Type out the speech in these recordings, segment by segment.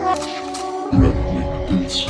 Retnik Beats.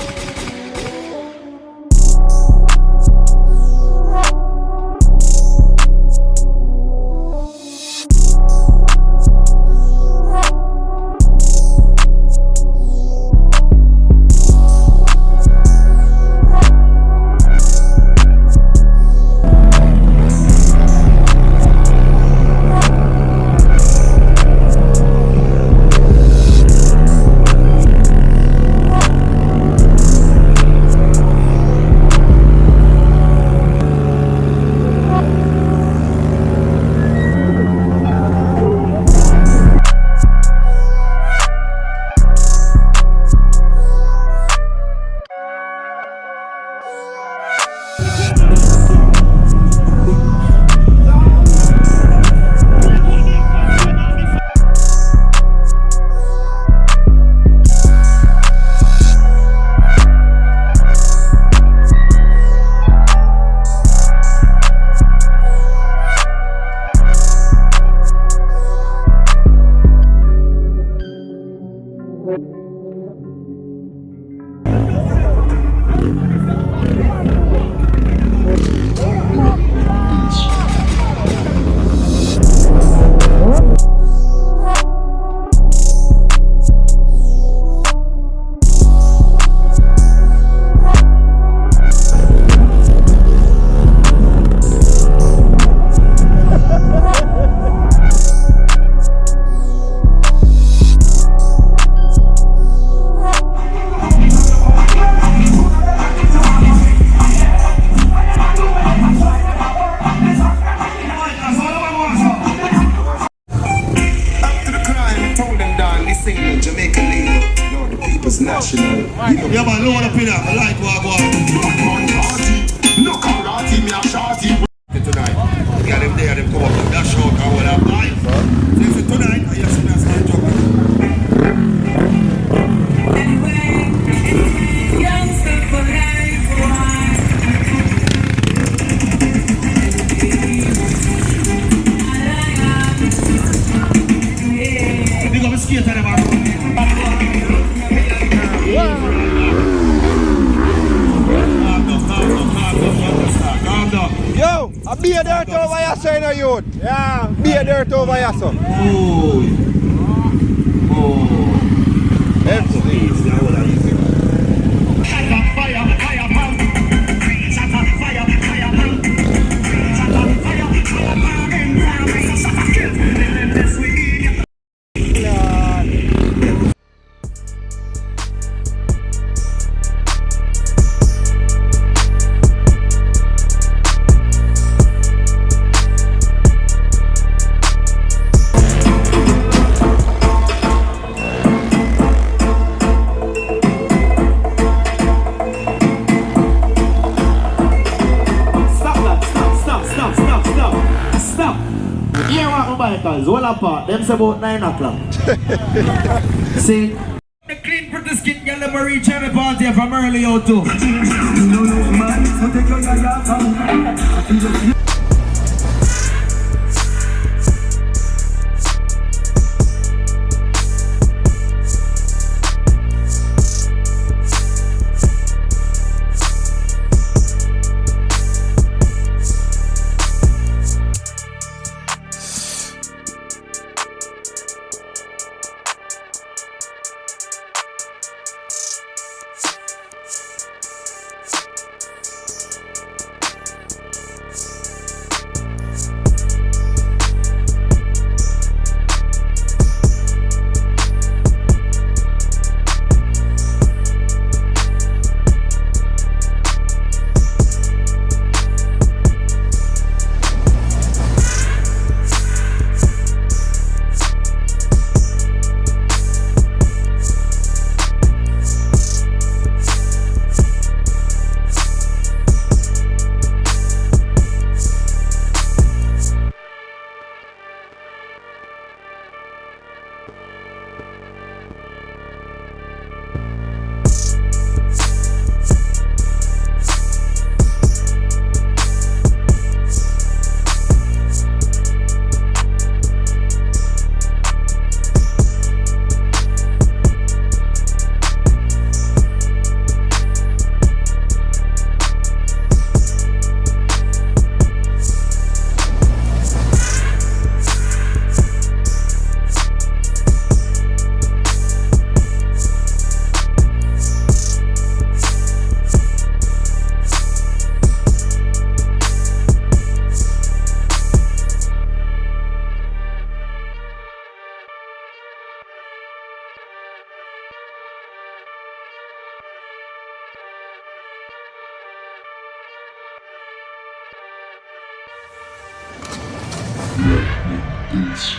National. Yeah, man, load up in there. I like what I want. No karate, me a shorty. Tonight, we got them there, them come up and dash out and what I'm buying. So tonight, I just want to start jumping. Big up a skater, man. Yo, a be a dirt over here, so you know, youth. Yeah, be a dirt over here, so. All apart, them say about 9 o'clock. See? The clean pretty skin girl them reach every party from early out too. Retnik Beats.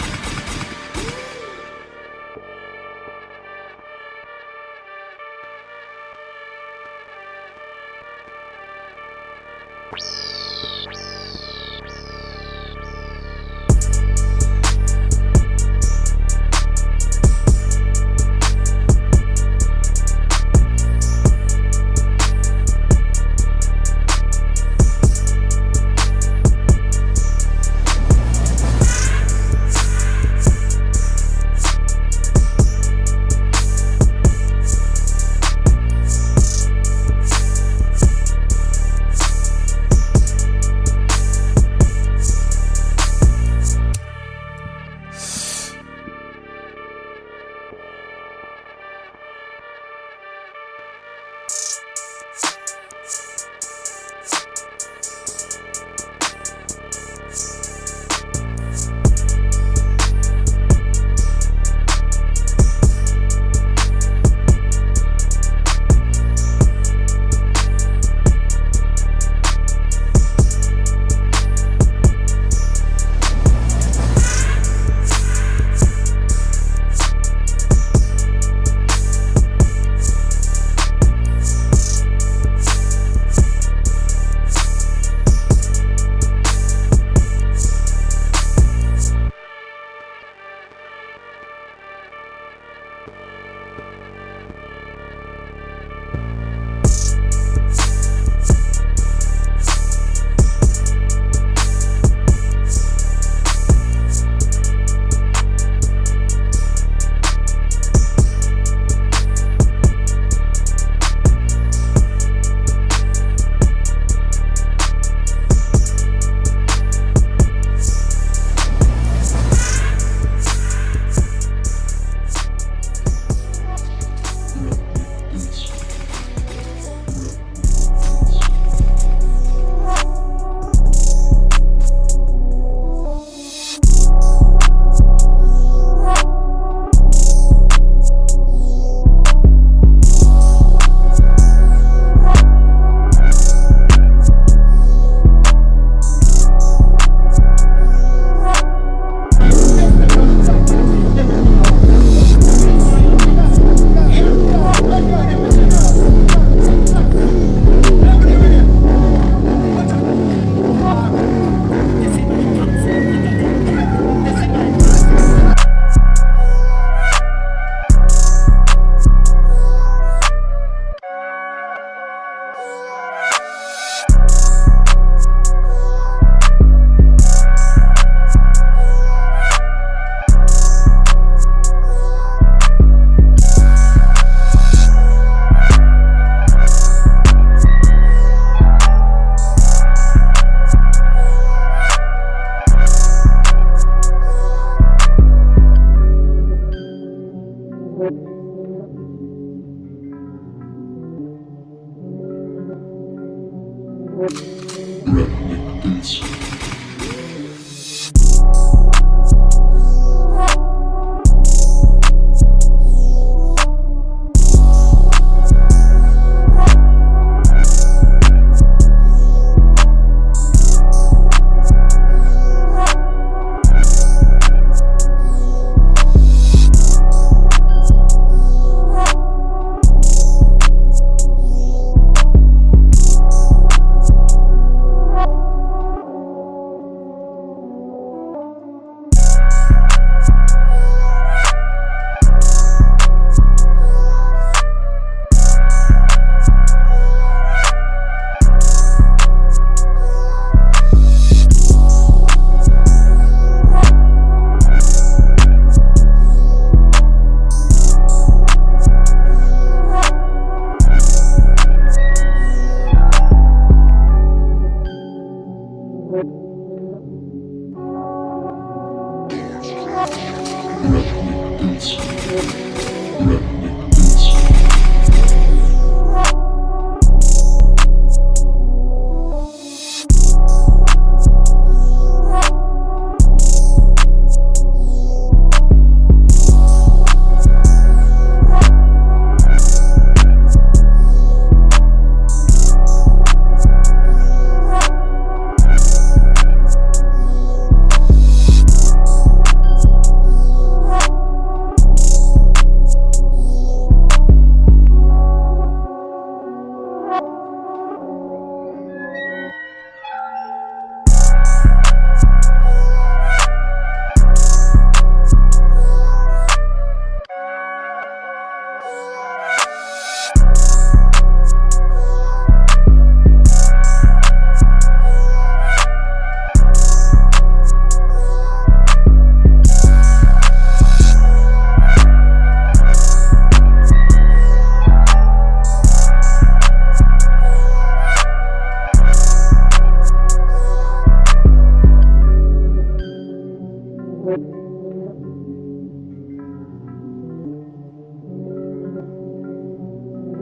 Retnik Beats.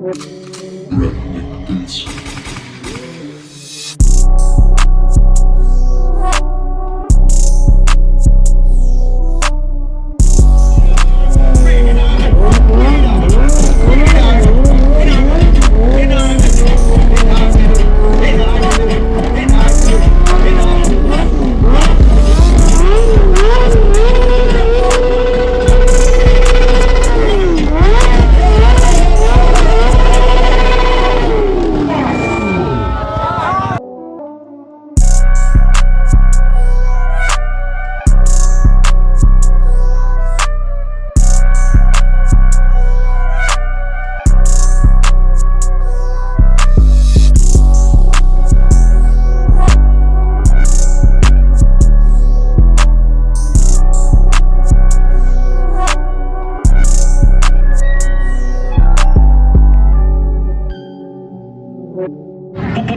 Retnik Beats.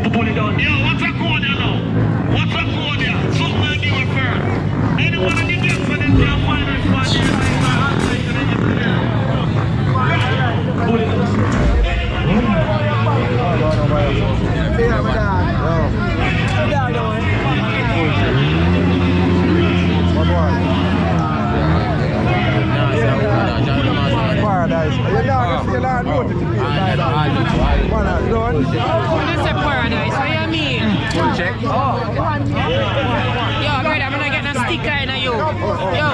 Pull it down. Yo, what's a code there now? What's a code there? Something I give it first. Anyone in the game for this damn final spot here, like my hand like to the pull it down. Paradise. Paradise, what you mean? Check. Yo, brother, I'm gonna get a sticker in you. Yo.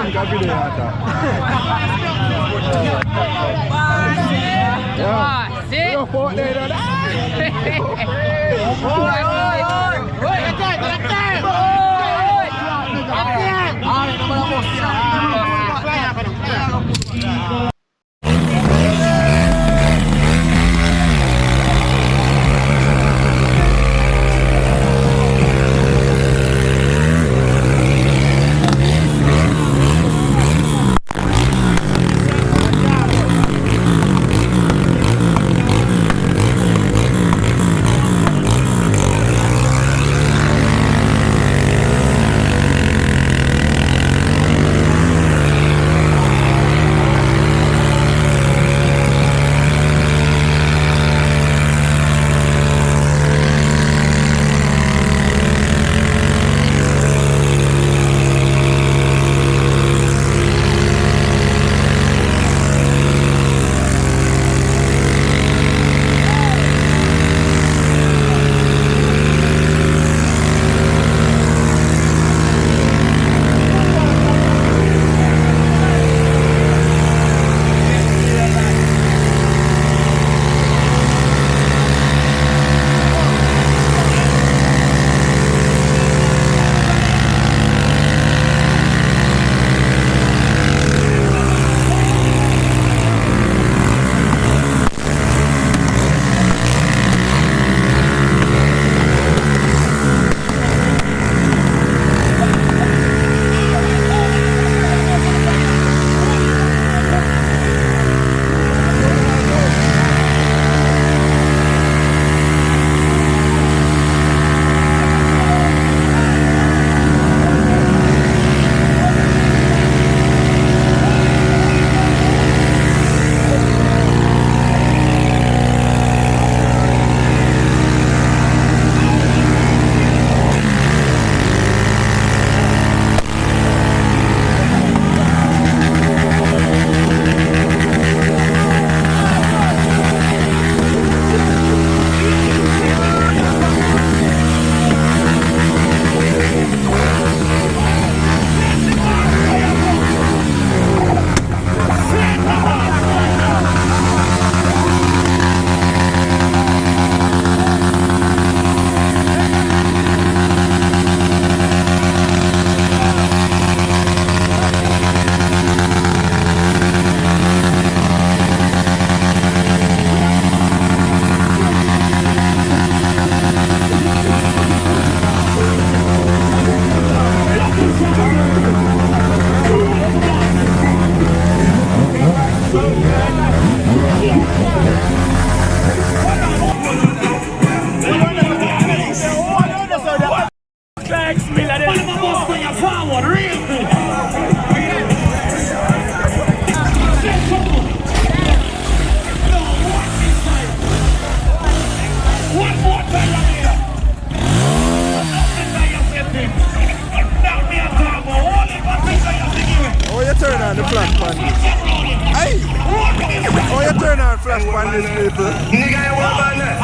crash on these people. Nigga, you work on that.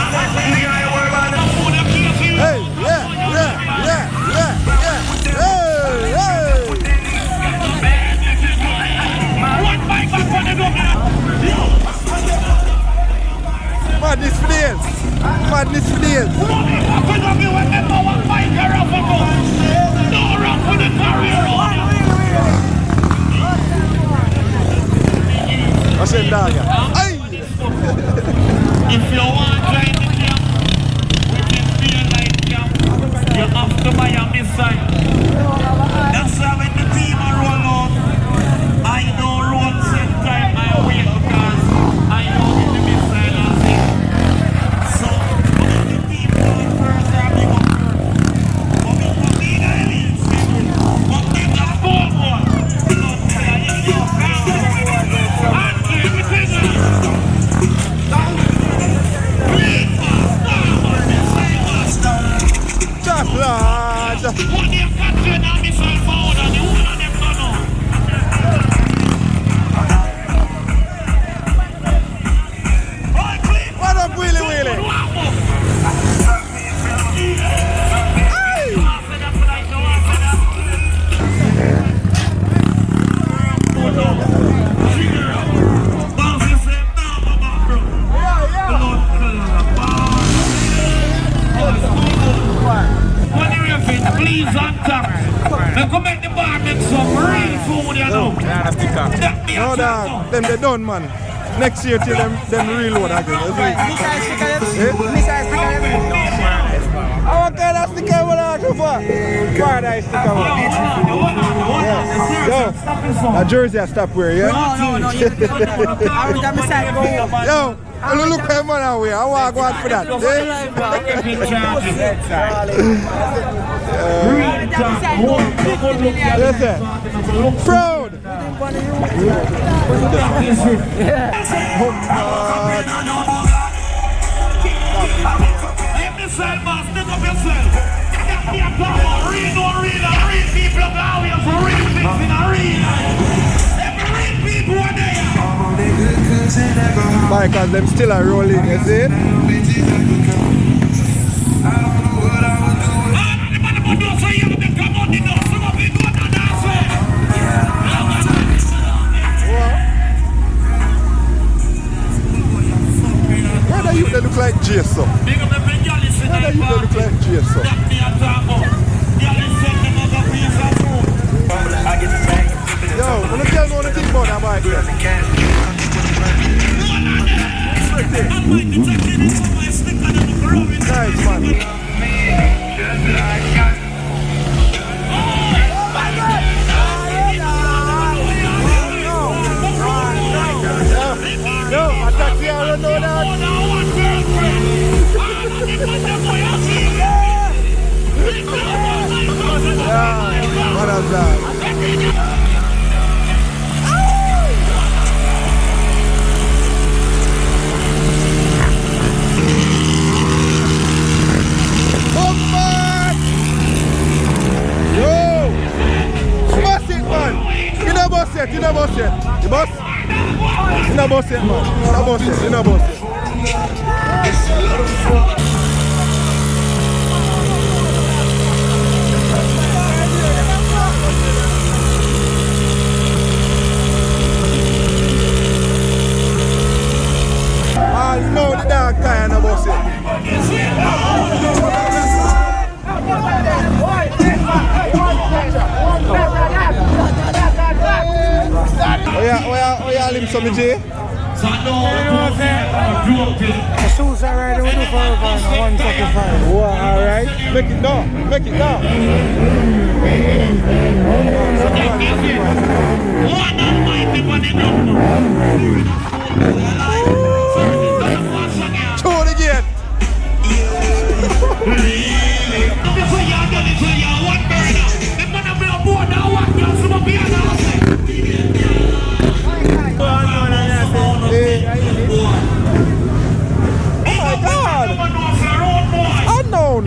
Nigga, you work on that. Hey, yeah. Hey. Madness for days. Madness for days. What's your dog? Hey. If you want to join the camp, we can feel like camp. You have to buy a missile. That's how when the team are roll out, I don't roll same time I wait because I know get the missile and thing. So, when the team roll first, I be go first. But we come in and leave. But them are four more. Don't tell you you can't. And keep it in there. Chop lad. What you got to know me so forward and you one of them don't know. What up, Willy Willy? Please on top. Now come make the bar make some real food, you know. No dog, them they done man. Next year till them reload again. You see? I want kind of sticker what I go for. Paradise sticker one. Yo, a jersey I stop wearing, yeah? No, you can't. I would have decided to go. Yo, look at man away. I want to go out for that. Listen, proud. Because them still are rolling, you see? Why do you look like Jason? Why do you look like Jason? Yo, wanna tell me what you think about that bike here? Nice man. Yo, I taxi I don't know that. Yeah, what is that? You know boss yet? You boss? You know boss yet, man? You know boss yet? You know boss yet? I know the dog guy and the boss yet. Oh yeah, lim some J. The shoes are right, we do for 145. Wow, alright. Make it down. Make it down. 1almighty876. Show it again. Unknown.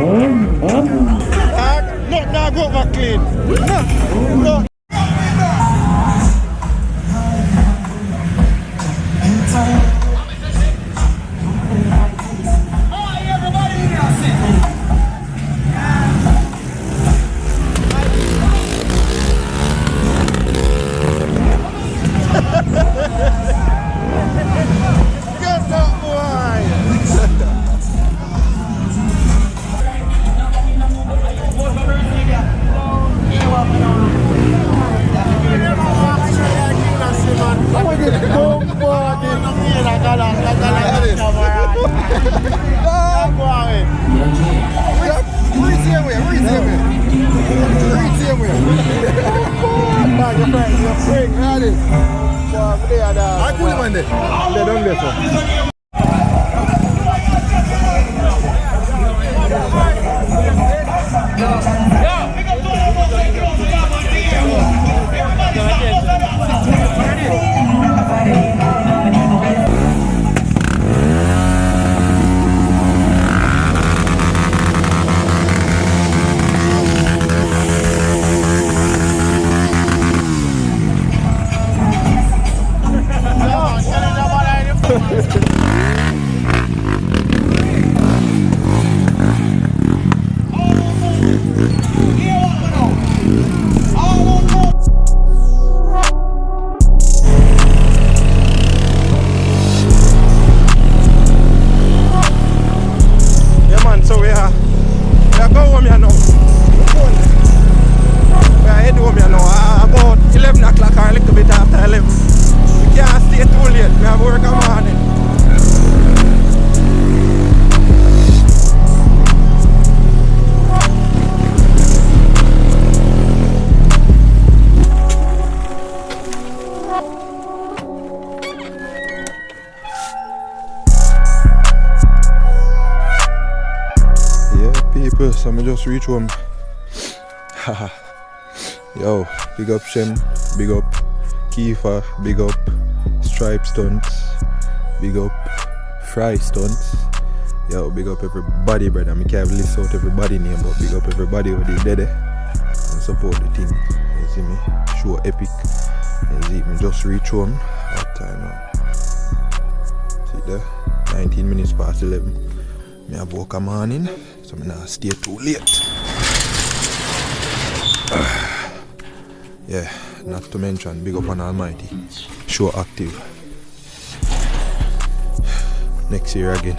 Look, now go back clean. No. Get that boy! I cool him on there. They don't get so. So I just reach home. Yo, big up Shem, big up Kiefer, big up Stripe Stunts, big up Fry Stunts. Yo, big up everybody, brother. I can't list out everybody name, but big up everybody who did there and support the team. You see me? Show epic. You see me just reach home. What time now? See there? 19 minutes past 11. I have work a morning, so I not stay too late. Yeah, not to mention, big up 1almighty. Show active. Next year again.